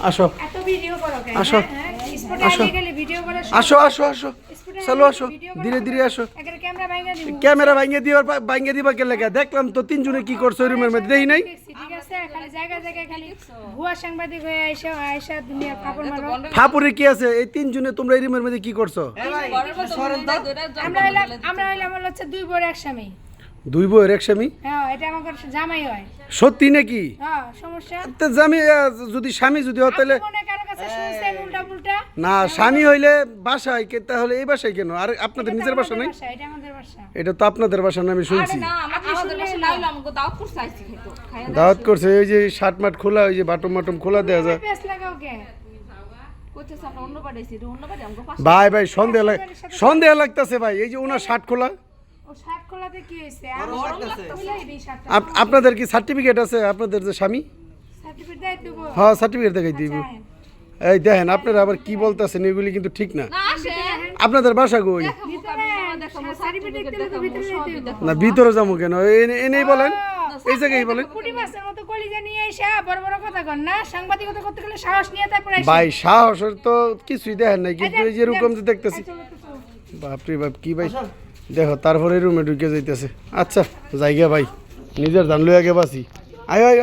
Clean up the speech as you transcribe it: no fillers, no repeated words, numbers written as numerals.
আসো এত ভিডিও করো কেন আসো স্পটে আসো। আগে গেলে ভিডিও করা আসো আসো আসো চলো আসো ধীরে ধীরে আসো একের ক্যামেরা ভাঙা দিব ক্যামেরা ভাঙিয়ে দিবা কে লেখা দেখলাম তো তিনজনে কি করছো রুমের মধ্যে দেখি নাই ঠিক আছে খালি জায়গা জায়গায় খালি ভুয়া সাংবাদিক হয়ে আইসা আইসা দুনিয়া কাপড় মারো ঠাপুরে কি আছে এই তিনজনে তোমরা এই রুমের মধ্যে কি করছো আমরা হইলাম হচ্ছে দুই বড় এক স্বামী দুই বউয়ের এক স্বামী হ্যাঁ এটা আমার জামাই হয় সত্যি নাকি হ্যাঁ সমস্যা তা যদি স্বামী যদি হয় তাহলে মনে কারো কাছে শুনছেন উল্টা পুল্টা না স্বামী হইলে বাসায় তাহলে এই বাসায় কেন আর আপনাদের নিজের বাসা নাই এটা আমাদের বাসা এটা তো আপনাদের বাসা না আমি শুনছি আমাদের বাসায় লাইলো আমাকে দাওয়াত করছে আইছি খাইতো খাইয়া দাওয়াত করছে ওই যে শার্ট মাট খোলা ওই যে বাটম মাটম খোলা দেওয়া যায় পেস লাগাও কে কইতেছে আমরা অন্য পাঠাইছি অন্য পাঠাই আমাকে ভাই ভাই সন্দেহ লাগতেছে ভাই এই যে ওনার শার্ট খোলা ও শার্ট খোলাতে কি হইছে আর খুলাই দিই শার্টটা আপনাদের কি সার্টিফিকেট আছে আপনাদের যে স্বামী সার্টিফিকেট দেই দেবো হ্যাঁ সার্টিফিকেট দেখাই দিব এই দেখেন আপনারা আবার কি বলতেছেন এগুলি কিন্তু ঠিক না না আসে আপনাদের বাসা কই সার্টিফিকেট দিলে তো ভিতরে যেতে হবে না ভিতরে যাবো কেন এনেই বলেন এই জায়গায় বলেন পুটি মাছের মতো কলিজা নিয়ে আইসা বড় বড় কথা কর না সাংবাদিকতা করতে গেলে সাহস নিয়ে তারপর আইসা ভাই সাহসের তো কিছুই দেখেন নাই কিন্তু এই যে এরকম যে দেখতেছি বাপরে বাপ কি ভাই দেখো তারপরে রুমে ঢুকে যাইতেছে আচ্ছা জায়গা ভাই নিজের ধান লইয়া গে বাসি আয় আয়